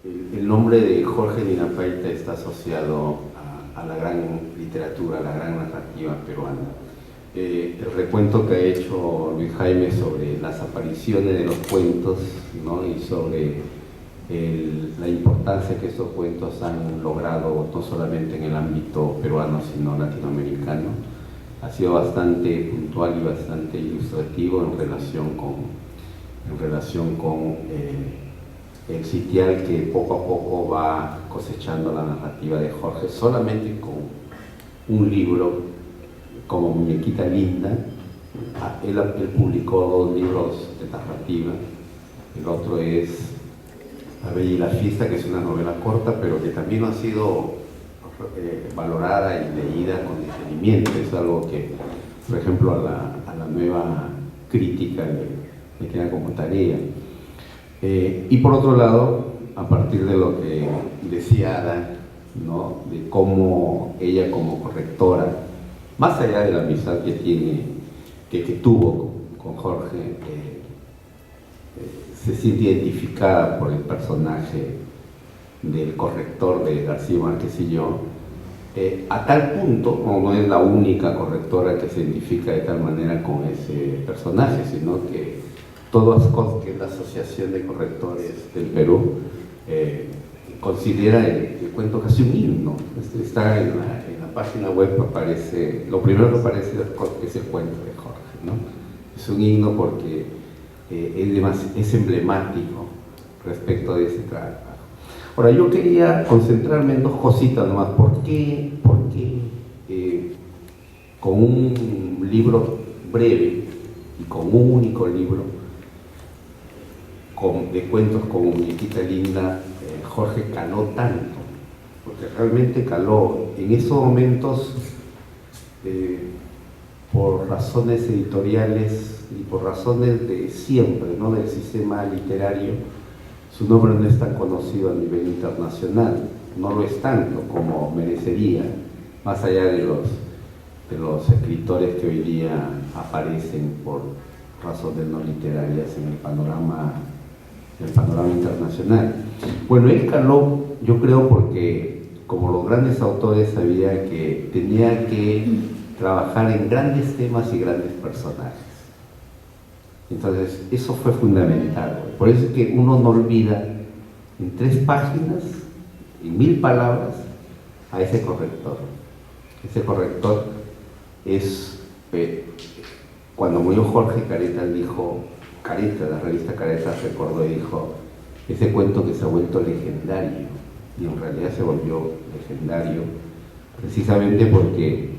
el nombre de Jorge Dinapaita está asociado a la gran literatura, a la gran narrativa peruana. El recuento que ha hecho Luis Jaime sobre las apariciones de los cuentos, ¿no? Y sobre la importancia que estos cuentos han logrado no solamente en el ámbito peruano sino latinoamericano, ha sido bastante puntual y bastante ilustrativo en relación con el sitial que poco a poco va cosechando la narrativa de Jorge, solamente con un libro como Muñequita Linda. Él publicó 2 libros de narrativa, el otro es La Bella y la Fiesta, que es una novela corta, pero que también ha sido valorada y leída con detenimiento. Es algo que, por ejemplo, a la nueva crítica le queda como tarea. Y por otro lado, a partir de lo que decía Ada, ¿no? De cómo ella como correctora, más allá de la amistad que tuvo con Jorge, se siente identificada por el personaje del corrector de García Márquez y yo, a tal punto, como no es la única correctora que se identifica de tal manera con ese personaje, sino que todas cosas que es la Asociación de Correctores del Perú considera el cuento casi un himno. Está en la página web, aparece, lo primero que aparece es el cuento de Jorge, ¿no? Es un himno porque es emblemático respecto de ese trabajo. Ahora, yo quería concentrarme en 2 cositas nomás. ¿Por qué con un libro breve y con un único libro de cuentos como Muñequita Linda, Jorge caló tanto? Porque realmente caló en esos momentos, por razones editoriales y por razones de siempre, ¿no? Del sistema literario. Su nombre no es tan conocido a nivel internacional, no lo es tanto como merecería, más allá de los escritores que hoy día aparecen por razones no literarias en el panorama internacional. Bueno, él caló, yo creo, porque como los grandes autores sabía que tenía que trabajar en grandes temas y grandes personajes. Entonces, eso fue fundamental. Por eso es que uno no olvida en 3 páginas, en 1000 palabras, a ese corrector. Ese corrector es, cuando murió Jorge, Careta dijo, la revista Careta recordó y dijo, ese cuento que se ha vuelto legendario, y en realidad se volvió legendario precisamente porque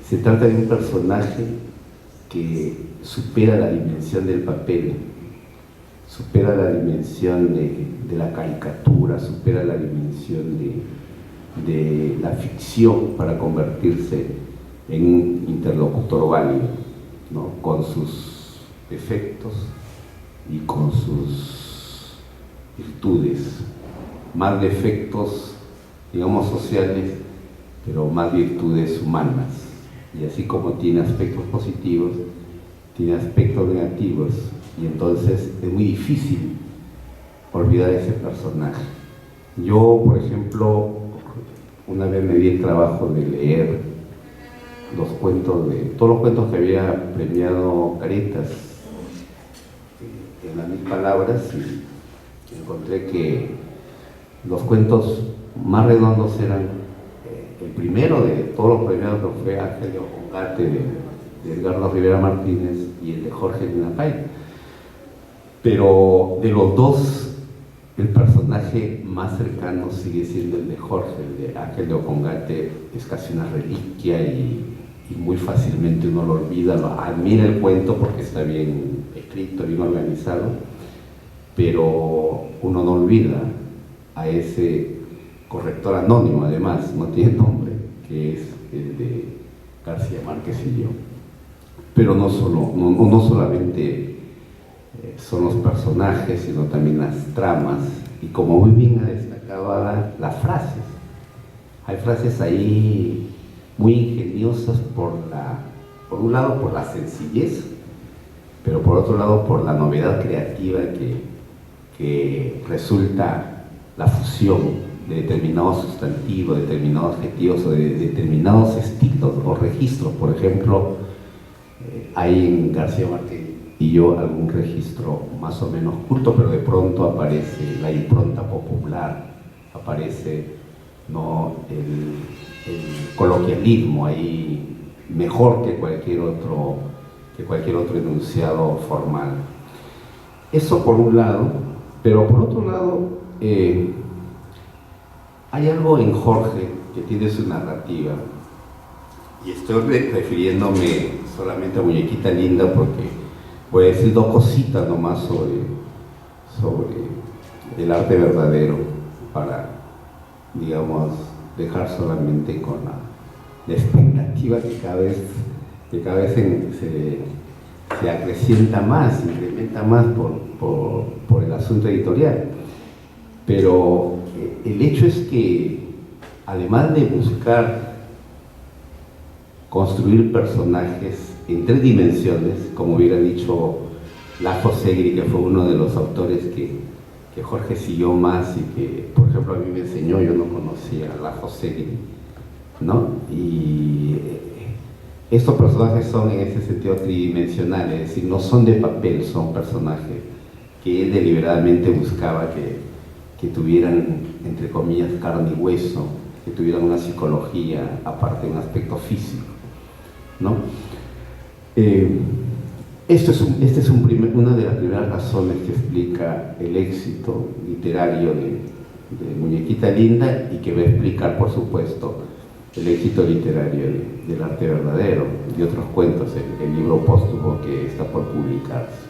se trata de un personaje que supera la dimensión del papel, supera la dimensión de la caricatura, supera la dimensión de la ficción para convertirse en un interlocutor válido, ¿no? Con sus defectos y con sus virtudes, más defectos, digamos, sociales, pero más virtudes humanas. Y así como tiene aspectos positivos, tiene aspectos negativos, y entonces es muy difícil olvidar ese personaje. Yo, por ejemplo, una vez me di el trabajo de leer todos los cuentos que había premiado Caretas en las 1000 palabras, y encontré que los cuentos más redondos eran el primero de todos los premiados, que fue Ángel de Ocongate de Edgardo Rivera Martínez, y el de Jorge Dinapaita. Pero de los 2, el personaje más cercano sigue siendo el de Jorge. El de Ángel de Ocongate es casi una reliquia y muy fácilmente uno lo olvida, admira el cuento porque está bien escrito, bien organizado, pero uno no olvida a ese corrector anónimo, además, no tiene nombre, que es el de García Márquez y yo. Pero no solamente son los personajes, sino también las tramas, y como muy bien ha destacado Ada, las frases. Hay frases ahí muy ingeniosas, por un lado por la sencillez, pero por otro lado por la novedad creativa que resulta la fusión de determinados sustantivos, determinados adjetivos o de determinados estilos o registros. Por ejemplo, hay en García Márquez y yo algún registro más o menos culto, pero de pronto aparece la impronta popular, aparece, ¿no?, el coloquialismo ahí mejor que cualquier otro enunciado formal. Eso por un lado, pero por otro lado, hay algo en Jorge que tiene su narrativa, y estoy refiriéndome solamente a Muñequita Linda porque voy a decir dos cositas nomás sobre el arte verdadero para, digamos, dejar solamente con la expectativa que cada vez se acrecienta más, se incrementa más por el asunto editorial. Pero el hecho es que, además de buscar construir personajes en tres dimensiones, como hubiera dicho Lajo Segri, que fue uno de los autores que Jorge siguió más y que, por ejemplo, a mí me enseñó, yo no conocía a Lajo Segri, ¿no? Y estos personajes son en ese sentido tridimensionales, es decir, no son de papel, son personajes que él deliberadamente buscaba que tuvieran, entre comillas, carne y hueso, que tuvieran una psicología aparte de un aspecto físico, ¿no? Esta es una de las primeras razones que explica el éxito literario de Muñequita Linda y que va a explicar, por supuesto, el éxito literario del arte verdadero, de otros cuentos, el libro póstumo que está por publicarse.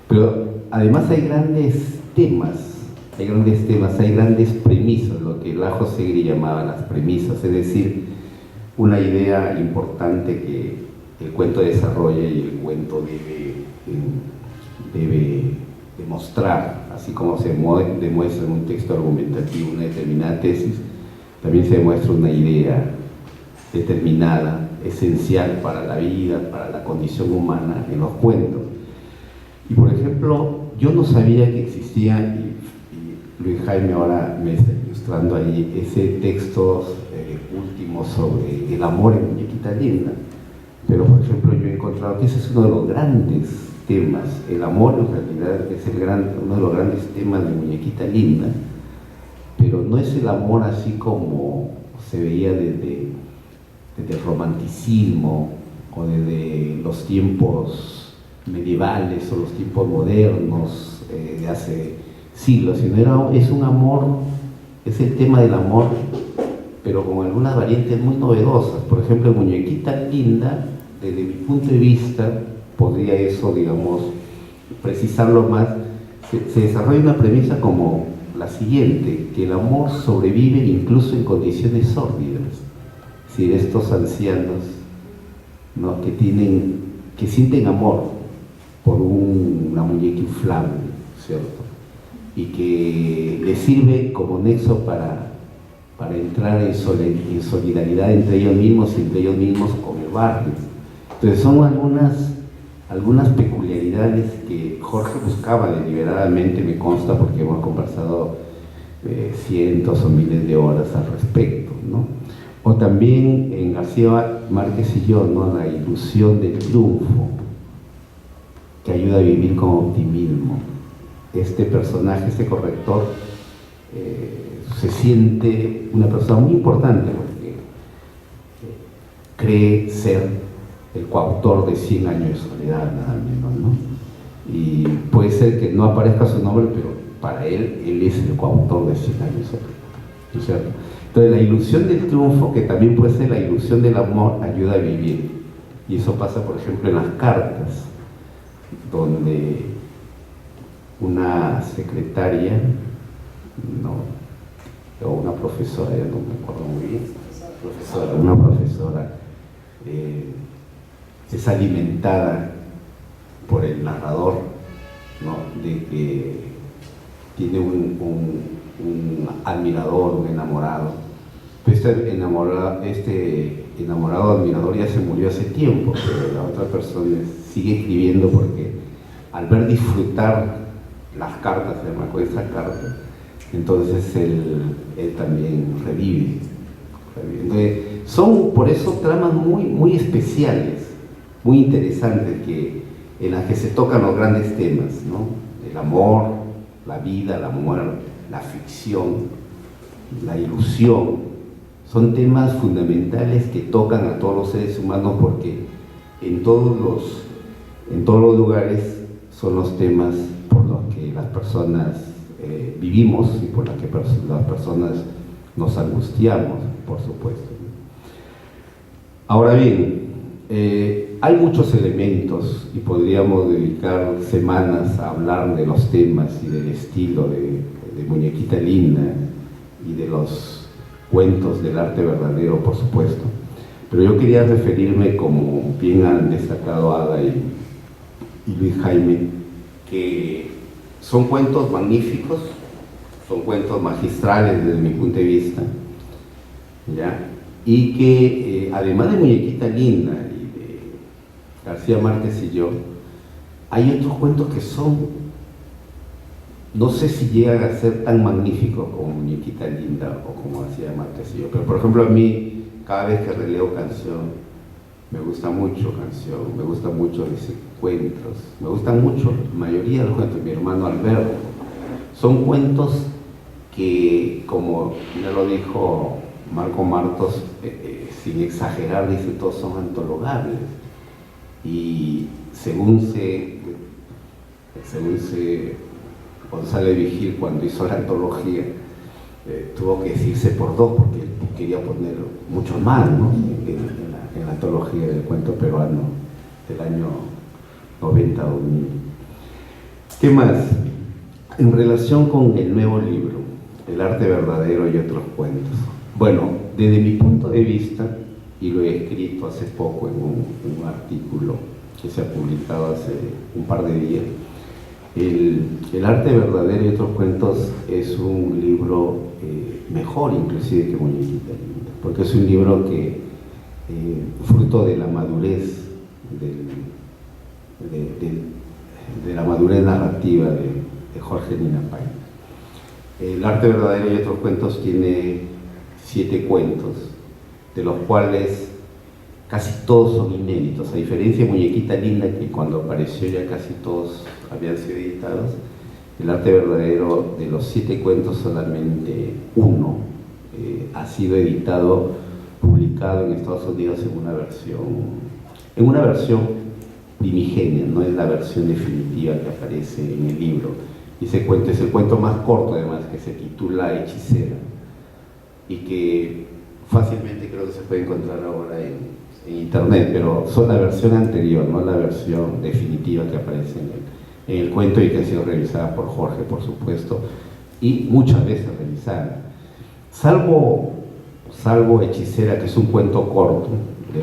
Pero además hay grandes temas, hay grandes premisas, lo que Lajo Segri llamaba las premisas, es decir, una idea importante que el cuento desarrolla y el cuento debe demostrar, así como se demuestra en un texto argumentativo una determinada tesis, también se demuestra una idea determinada, esencial para la vida, para la condición humana en los cuentos. Y por ejemplo, yo no sabía que existía, y Luis Jaime ahora me está ilustrando ahí, ese texto último sobre el amor en Muñequita Linda. Pero por ejemplo yo he encontrado que ese es uno de los grandes temas, el amor en realidad es uno de los grandes temas de Muñequita Linda, pero no es el amor así como se veía desde el romanticismo o desde los tiempos medievales o los tiempos modernos de hace siglos, sino es un amor, es el tema del amor, pero con algunas variantes muy novedosas. Por ejemplo, en Muñequita Linda, desde mi punto de vista, podría eso, digamos, precisarlo más, se desarrolla una premisa como la siguiente, que el amor sobrevive incluso en condiciones sórdidas. Es decir, estos ancianos, ¿no?, que sienten amor por una muñeca inflable, ¿cierto?, y que les sirve como nexo para entrar en solidaridad entre ellos mismos y entre ellos mismos con el barrio. Entonces son algunas peculiaridades que Jorge buscaba deliberadamente, me consta, porque hemos conversado cientos o miles de horas al respecto, ¿no? O también en García Márquez y yo, ¿no?, la ilusión del triunfo que ayuda a vivir con optimismo. Este personaje, este corrector, se siente una persona muy importante porque cree ser el coautor de 100 años de soledad, nada menos, ¿no? Y puede ser que no aparezca su nombre, pero para él es el coautor de 100 años de soledad, ¿no es cierto? Entonces la ilusión del triunfo, que también puede ser la ilusión del amor, ayuda a vivir. Y eso pasa, por ejemplo, en las cartas, donde una secretaria, ¿no?, o una profesora, ya no me acuerdo muy bien, una profesora es alimentada por el narrador, ¿no?, de que tiene un admirador, un enamorado. Este enamorado admirador ya se murió hace tiempo, pero la otra persona sigue escribiendo porque al ver disfrutar las cartas, se llama con esa carta, Entonces él también revive. Entonces, son por eso tramas muy especiales, muy interesantes, en las que se tocan los grandes temas, ¿no? El amor, la vida, la muerte, la ficción, la ilusión. Son temas fundamentales que tocan a todos los seres humanos, porque en todos los lugares son los temas por los que las personas vivimos y por los que las personas nos angustiamos, por supuesto. Ahora bien, hay muchos elementos y podríamos dedicar semanas a hablar de los temas y del estilo de Muñequita Linda y de los cuentos del arte verdadero, por supuesto. Pero yo quería referirme, como bien han destacado Ada y Luis Jaime, que son cuentos magníficos, son cuentos magistrales desde mi punto de vista, ¿ya? Y que además de Muñequita Linda y de García Márquez y yo, hay otros cuentos que son, no sé si llegan a ser tan magníficos como Muñequita Linda o como García Márquez y yo, pero por ejemplo a mí, cada vez que releo Canción, me gusta mucho Canción, me gusta mucho ese cuentos, me gustan mucho la mayoría de los cuentos de mi hermano Alberto. Son cuentos que, como ya lo dijo Marco Martos, sin exagerar, dice, todos son antologables. Y según González Vigil, cuando hizo la antología, tuvo que decirse por dos, porque él quería poner mucho más, ¿no? en la antología del cuento peruano del año 90-2000. ¿Qué más? En relación con el nuevo libro, El arte verdadero y otros cuentos. Bueno, desde mi punto de vista, y lo he escrito hace poco en un artículo que se ha publicado hace un par de días, el arte verdadero y otros cuentos es un libro mejor inclusive que Muñequita Linda, porque es un libro que, fruto de la madurez, de la madurez narrativa de Jorge Nina Payne. El arte verdadero y otros cuentos tiene 7 cuentos, de los cuales casi todos son inéditos, a diferencia de Muñequita Linda, que cuando apareció ya casi todos habían sido editados. El arte verdadero, de los 7 cuentos, solamente uno ha sido editado, publicado en Estados Unidos en una versión primigenia, no es la versión definitiva que aparece en el libro. Y ese cuento es el cuento más corto, además, que se titula Hechicera, y que fácilmente creo que se puede encontrar ahora en internet, pero son la versión anterior, no la versión definitiva que aparece en el cuento, y que ha sido revisada por Jorge, por supuesto, y muchas veces revisada. Salvo Hechicera, que es un cuento corto, de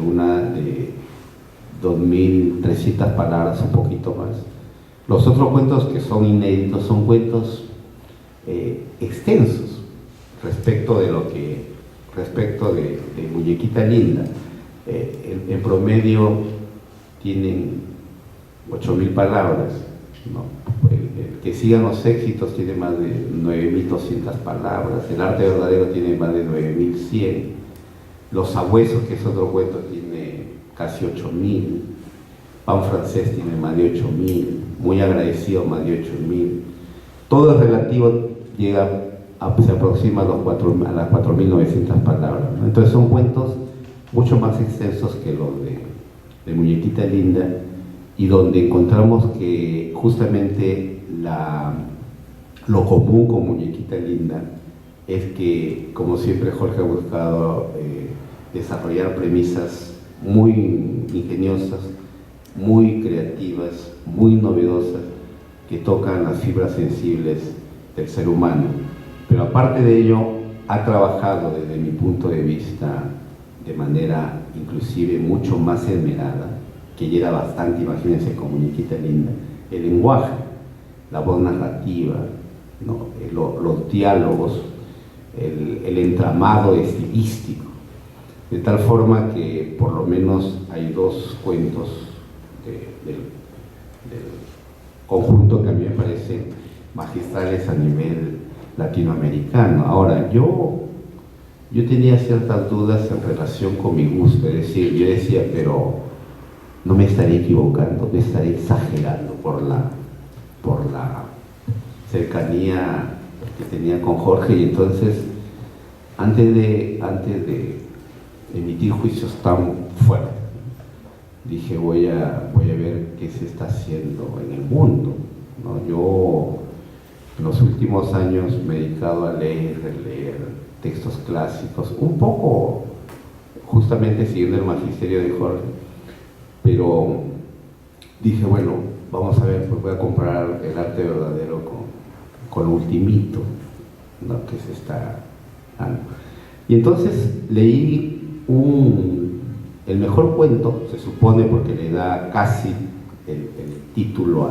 2.300 palabras, un poquito más. Los otros cuentos que son inéditos son cuentos extensos respecto de Muñequita Linda. En promedio tienen 8.000 palabras, ¿no? El que sigan los éxitos tiene más de 9.200 palabras, el arte verdadero tiene más de 9.100, Los Sabuesos, que es otro cuento, tiene casi 8.000, Pan Francés tiene más de 8.000, Muy Agradecido más de 8.000. Todo es relativo, se aproxima a las 4.900 palabras, ¿no? Entonces son cuentos mucho más extensos que los de Muñequita Linda, y donde encontramos que justamente lo común con Muñequita Linda es que, como siempre, Jorge ha buscado desarrollar premisas muy ingeniosas, muy creativas, muy novedosas, que tocan las fibras sensibles del ser humano. Pero aparte de ello, ha trabajado, desde mi punto de vista, de manera inclusive mucho más esmerada, que ya era bastante, imagínense, con Muñequita Linda, el lenguaje, la voz narrativa, ¿no? Los diálogos, el entramado estilístico, de tal forma que por lo menos hay 2 cuentos del conjunto que a mí me parecen magistrales a nivel latinoamericano. Ahora, yo tenía ciertas dudas en relación con mi gusto, es decir, yo decía, pero no me estaré equivocando, me estaré exagerando por la cercanía que tenía con Jorge, y entonces, antes de emitir juicios tan fuertes, dije, voy a ver qué se está haciendo en el mundo, ¿no? Yo en los últimos años me he dedicado a leer, releer textos clásicos, un poco justamente siguiendo el magisterio de Jorge, pero dije, bueno, vamos a ver, pues voy a comparar el arte verdadero con lo ultimito, ¿no?, que se está dando. Y entonces leí el mejor cuento, se supone, porque le da casi el título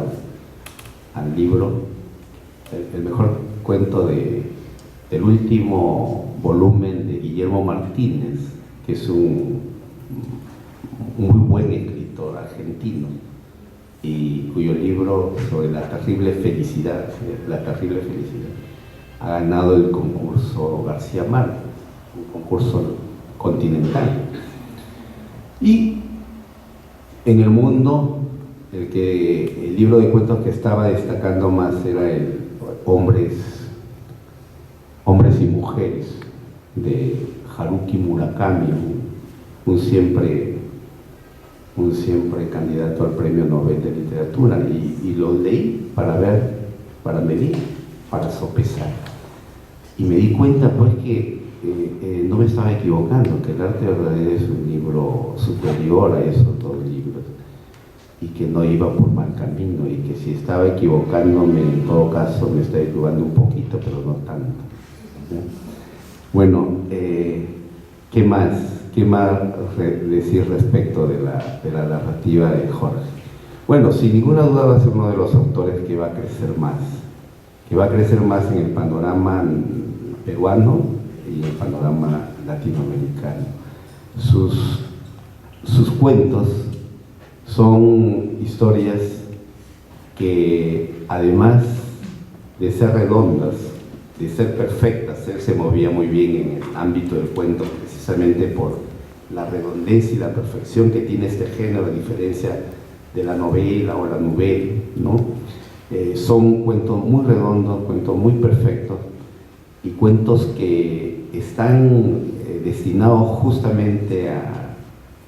al libro, el mejor cuento del último volumen de Guillermo Martínez, que es un muy buen escritor argentino, y cuyo libro sobre la terrible felicidad ha ganado el concurso García Márquez, un concurso continental. Y en el mundo, el libro de cuentos que estaba destacando más era el Hombres y Mujeres, de Haruki Murakami, un siempre candidato al Premio Nobel de Literatura, y lo leí para ver, para medir, para sopesar. Y me di cuenta, pues, que no me estaba equivocando, que el arte verdadero es un libro superior a esos dos libros, y que no iba por mal camino, y que si estaba equivocándome, en todo caso me estaba equivocando un poquito, pero no tanto, ¿sí? Bueno, ¿qué más decir respecto de la narrativa de Jorge? Bueno, sin ninguna duda va a ser uno de los autores que va a crecer más en el panorama peruano y en el panorama latinoamericano. Sus cuentos son historias que, además de ser redondas, de ser perfectas, él se movía muy bien en el ámbito del cuento precisamente por la redondez y la perfección que tiene este género, a diferencia de la novela o la nouvelle, ¿no? Son cuentos muy redondos, cuentos muy perfectos, y cuentos que están destinados justamente a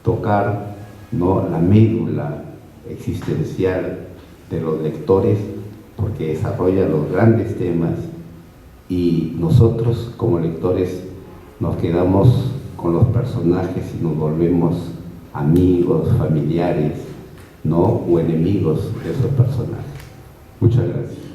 tocar, ¿no?, la médula existencial de los lectores, porque desarrollan los grandes temas, y nosotros como lectores nos quedamos con los personajes y nos volvemos amigos, familiares, ¿no?, o enemigos de esos personajes. Muchas gracias.